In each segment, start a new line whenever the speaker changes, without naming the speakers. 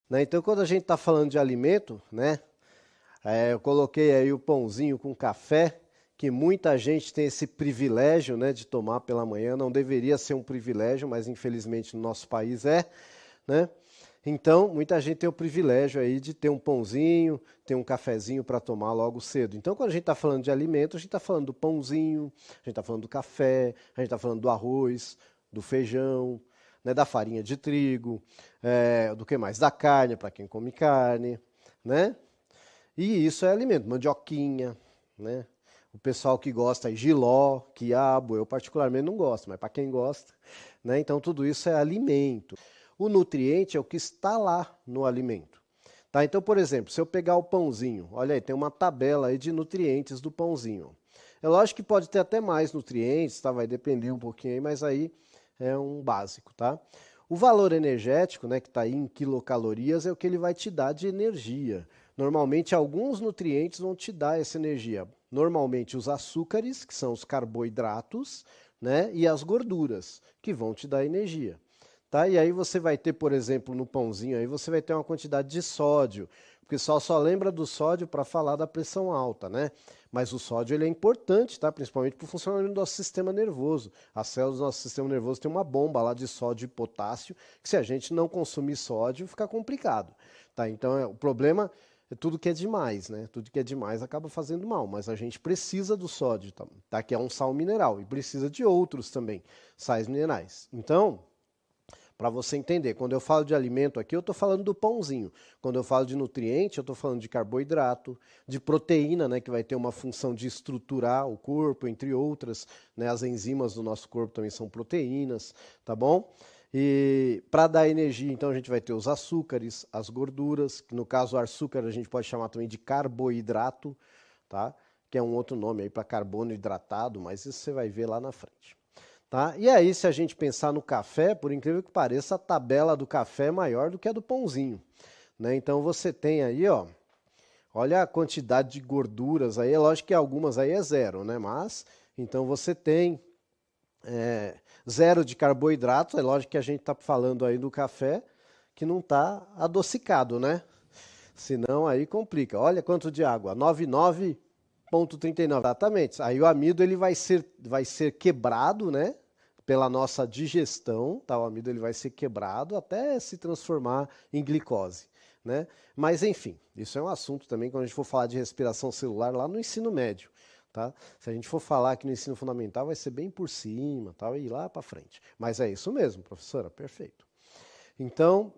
Né? Então, quando a gente está falando de alimento, né, eu coloquei aí o pãozinho com café, que muita gente tem esse privilégio, né, de tomar pela manhã. Não deveria ser um privilégio, mas infelizmente no nosso país é, né? Então, muita gente tem o privilégio aí de ter um pãozinho, ter um cafezinho para tomar logo cedo. Então, quando a gente está falando de alimento, a gente está falando do pãozinho, a gente está falando do café, a gente está falando do arroz, do feijão, né, da farinha de trigo, do que mais? Da carne, para quem come carne, né? E isso é alimento, mandioquinha, né? O pessoal que gosta é jiló, quiabo, eu particularmente não gosto, mas para quem gosta, né? Então tudo isso é alimento. O nutriente é o que está lá no alimento. Tá? Então, por exemplo, se eu pegar o pãozinho, olha aí, tem uma tabela aí de nutrientes do pãozinho. É lógico que pode ter até mais nutrientes, tá? Vai depender um pouquinho aí, mas aí é um básico, tá? O valor energético, né, que está aí em quilocalorias, é o que ele vai te dar de energia. Normalmente, alguns nutrientes vão te dar essa energia. Normalmente, os açúcares, que são os carboidratos, né, e as gorduras, que vão te dar energia. Tá? E aí você vai ter, por exemplo, no pãozinho, aí você vai ter uma quantidade de sódio, porque só lembra do sódio para falar da pressão alta, né? Mas o sódio ele é importante, tá? Principalmente para o funcionamento do nosso sistema nervoso. As células do nosso sistema nervoso têm uma bomba lá de sódio e potássio, que se a gente não consumir sódio, fica complicado. Tá? Então, o problema é tudo que é demais, né? Tudo que é demais acaba fazendo mal, mas a gente precisa do sódio, tá? Que é um sal mineral, e precisa de outros também, sais minerais. Então, para você entender, quando eu falo de alimento aqui, eu estou falando do pãozinho. Quando eu falo de nutriente, eu estou falando de carboidrato, de proteína, né, que vai ter uma função de estruturar o corpo, entre outras. Né, as enzimas do nosso corpo também são proteínas, tá bom? E para dar energia, então, a gente vai ter os açúcares, as gorduras, que no caso o açúcar a gente pode chamar também de carboidrato, tá? Que é um outro nome aí para carbono hidratado, mas isso você vai ver lá na frente. Tá? E aí, se a gente pensar no café, por incrível que pareça, a tabela do café é maior do que a do pãozinho. Né? Então você tem aí, ó, olha a quantidade de gorduras aí. É lógico que algumas aí é zero, né? Mas então você tem zero de carboidrato. É lógico que a gente está falando aí do café que não está adocicado, né? Senão aí complica. Olha quanto de água, 99,39. Exatamente. Aí o amido ele vai ser quebrado, né? Pela nossa digestão, tá? O amido ele vai ser quebrado até se transformar em glicose, né? Mas enfim, isso é um assunto também quando a gente for falar de respiração celular lá no ensino médio, tá? Se a gente for falar aqui no ensino fundamental vai ser bem por cima, tá? E ir lá para frente. Mas é isso mesmo, professora, perfeito. Então,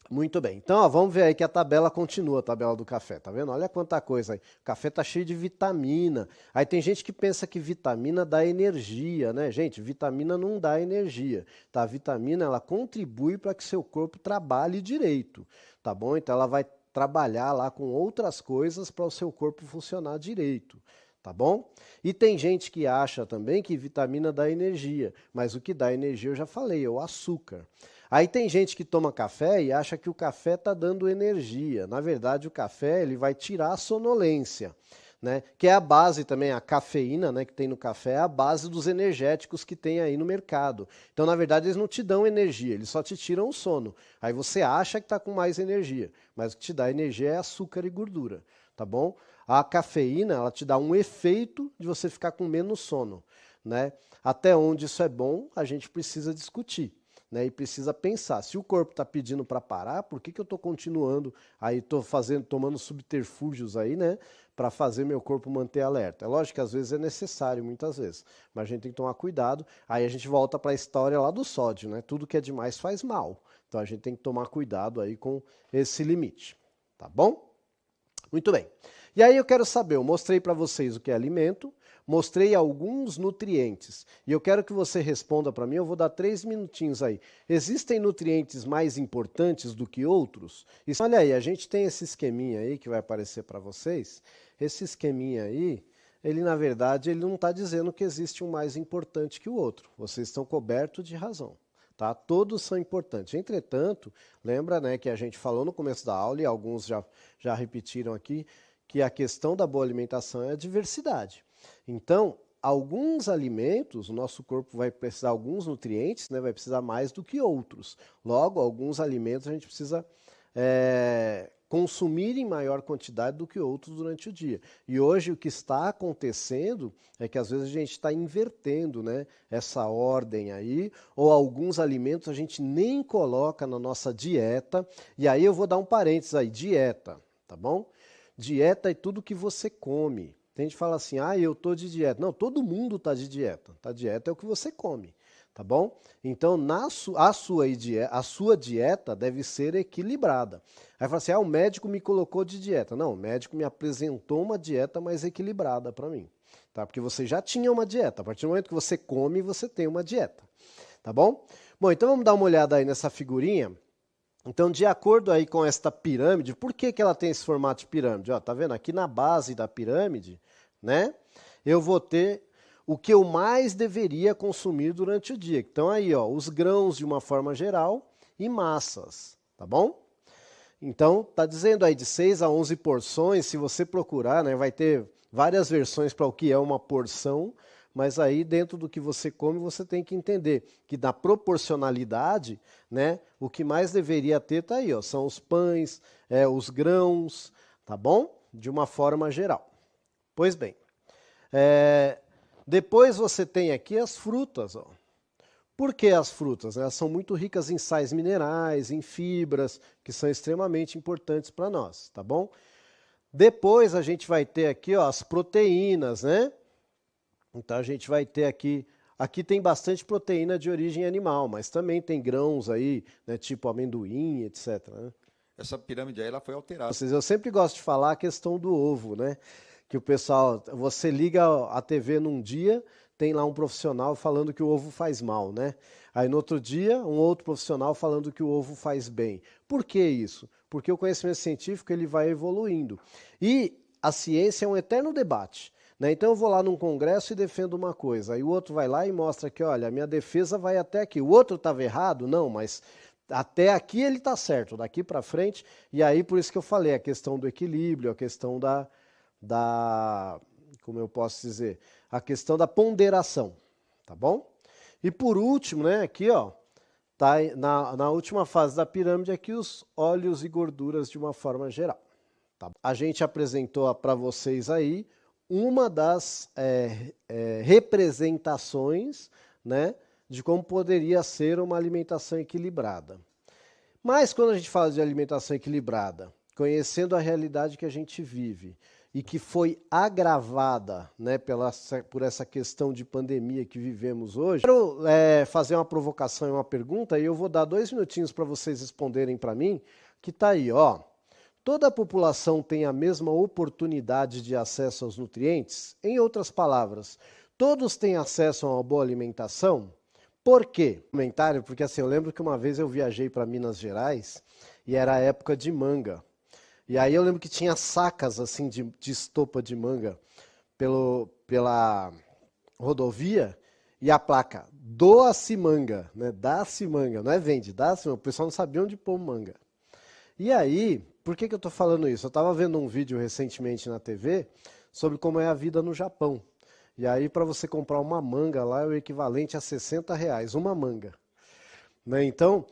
muito bem. Então, ó, vamos ver aí que a tabela continua, a tabela do café, tá vendo? Olha quanta coisa aí. O café tá cheio de vitamina. Aí tem gente que pensa que vitamina dá energia, né? Gente, vitamina não dá energia, tá? A vitamina, ela contribui para que seu corpo trabalhe direito, tá bom? Então, ela vai trabalhar lá com outras coisas para o seu corpo funcionar direito. Tá bom? E tem gente que acha também que vitamina dá energia, mas o que dá energia eu já falei, é o açúcar. Aí tem gente que toma café e acha que o café está dando energia. Na verdade, o café ele vai tirar a sonolência, né? Que é a base também, a cafeína, né, que tem no café, é a base dos energéticos que tem aí no mercado. Então, na verdade, eles não te dão energia, eles só te tiram o sono. Aí você acha que está com mais energia, mas o que te dá energia é açúcar e gordura, tá bom? A cafeína, ela te dá um efeito de você ficar com menos sono, né? Até onde isso é bom, a gente precisa discutir. Né, e precisa pensar, se o corpo está pedindo para parar, por que eu estou continuando aí, estou tomando subterfúgios aí, né, para fazer meu corpo manter alerta? É lógico que às vezes é necessário, muitas vezes, mas a gente tem que tomar cuidado. Aí a gente volta para a história lá do sódio, né? Tudo que é demais faz mal. Então a gente tem que tomar cuidado aí com esse limite, tá bom? Muito bem. E aí eu quero saber, eu mostrei para vocês o que é alimento, mostrei alguns nutrientes. E eu quero que você responda para mim, eu vou dar 3 minutinhos aí. Existem nutrientes mais importantes do que outros? Isso, olha aí, a gente tem esse esqueminha aí que vai aparecer para vocês. Esse esqueminha aí, ele na verdade, ele não está dizendo que existe um mais importante que o outro. Vocês estão cobertos de razão. Tá? Todos são importantes. Entretanto, lembra, né, que a gente falou no começo da aula e alguns já repetiram aqui, que a questão da boa alimentação é a diversidade. Então, alguns alimentos, o nosso corpo vai precisar de alguns nutrientes, né, vai precisar mais do que outros. Logo, alguns alimentos a gente precisa consumir em maior quantidade do que outros durante o dia. E hoje o que está acontecendo é que às vezes a gente está invertendo, né, essa ordem aí, ou alguns alimentos a gente nem coloca na nossa dieta. E aí eu vou dar um parênteses aí, dieta, tá bom? Dieta é tudo que você come. Tem gente que fala assim, eu tô de dieta. Não, todo mundo tá de dieta. Tá? Dieta é o que você come, tá bom? Então, a sua dieta deve ser equilibrada. Aí fala assim, o médico me colocou de dieta. Não, o médico me apresentou uma dieta mais equilibrada para mim, tá? Porque você já tinha uma dieta. A partir do momento que você come, você tem uma dieta, tá bom? Bom, então vamos dar uma olhada aí nessa figurinha. Então, de acordo aí com esta pirâmide, por que ela tem esse formato de pirâmide? Ó, tá vendo? Aqui na base da pirâmide, né? Eu vou ter o que eu mais deveria consumir durante o dia. Então, aí, ó, os grãos de uma forma geral e massas, tá bom? Então, tá dizendo aí de 6 a 11 porções, se você procurar, né, vai ter várias versões para o que é uma porção, mas aí dentro do que você come, você tem que entender que na proporcionalidade, né, o que mais deveria ter tá aí, ó, são os pães, os grãos, tá bom? De uma forma geral. Pois bem, depois você tem aqui as frutas, ó. Por que as frutas? Elas são muito ricas em sais minerais, em fibras, que são extremamente importantes para nós, tá bom? Depois a gente vai ter aqui, ó, as proteínas, né? Então a gente vai ter aqui tem bastante proteína de origem animal, mas também tem grãos aí, né, tipo amendoim, etc. Né?
Essa pirâmide aí ela foi alterada.
Eu sempre gosto de falar a questão do ovo, né? Que o pessoal, você liga a TV num dia, tem lá um profissional falando que o ovo faz mal, né? Aí no outro dia, um outro profissional falando que o ovo faz bem. Por que isso? Porque o conhecimento científico ele vai evoluindo. E a ciência é um eterno debate. Né? Então eu vou lá num congresso e defendo uma coisa, aí o outro vai lá e mostra que, olha, a minha defesa vai até aqui. O outro estava errado? Não, mas até aqui ele está certo, daqui para frente. E aí por isso que eu falei, a questão do equilíbrio, a questão como eu posso dizer, a questão da ponderação, tá bom? E por último, né, aqui, ó, tá na última fase da pirâmide aqui os óleos e gorduras de uma forma geral. Tá? A gente apresentou para vocês aí uma das representações, né, de como poderia ser uma alimentação equilibrada. Mas quando a gente fala de alimentação equilibrada, conhecendo a realidade que a gente vive e que foi agravada, né, por essa questão de pandemia que vivemos hoje, quero fazer uma provocação e uma pergunta e eu vou dar 2 minutinhos para vocês responderem para mim, que está aí, ó. Toda a população tem a mesma oportunidade de acesso aos nutrientes? Em outras palavras, todos têm acesso a uma boa alimentação? Por quê? Comentário, porque assim, eu lembro que uma vez eu viajei para Minas Gerais e era a época de manga. E aí eu lembro que tinha sacas assim de estopa de manga pela rodovia e a placa, doa-se manga, né? Dá-se manga, não é vende, dá-se manga. O pessoal não sabia onde pôr manga. E aí, por que eu estou falando isso? Eu estava vendo um vídeo recentemente na TV sobre como é a vida no Japão. E aí, para você comprar uma manga lá, é o equivalente a R$60, uma manga. Né? Então,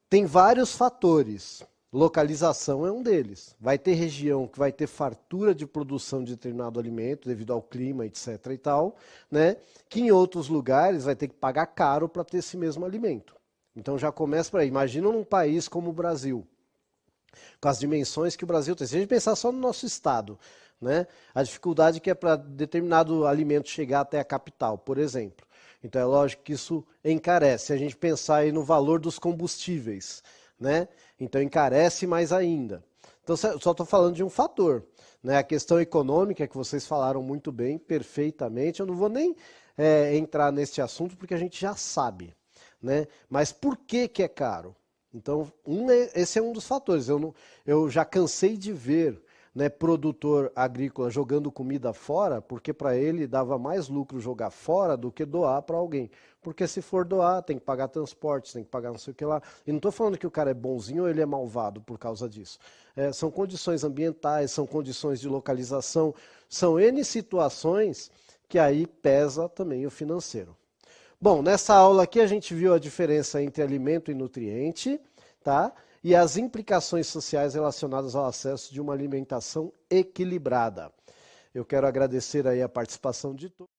tem vários fatores. Localização é um deles. Vai ter região que vai ter fartura de produção de determinado alimento, devido ao clima, etc. e tal, né? Que em outros lugares vai ter que pagar caro para ter esse mesmo alimento. Então, já começa por aí. Imagina num país como o Brasil, com as dimensões que o Brasil tem. Se a gente pensar só no nosso estado, né, a dificuldade que é para determinado alimento chegar até a capital, por exemplo. Então é lógico que isso encarece. Se a gente pensar aí no valor dos combustíveis, né, então encarece mais ainda. Então só estou falando de um fator. Né, a questão econômica, que vocês falaram muito bem, perfeitamente. Eu não vou nem entrar nesse assunto, porque a gente já sabe. Né, mas por que é caro? Então, esse é um dos fatores. Eu já cansei de ver, né, produtor agrícola jogando comida fora, porque para ele dava mais lucro jogar fora do que doar para alguém. Porque se for doar, tem que pagar transporte, tem que pagar não sei o que lá. E não estou falando que o cara é bonzinho ou ele é malvado por causa disso. São condições ambientais, são condições de localização, são N situações que aí pesa também o financeiro. Bom, nessa aula aqui a gente viu a diferença entre alimento e nutriente, tá? E as implicações sociais relacionadas ao acesso de uma alimentação equilibrada. Eu quero agradecer aí a participação de todos.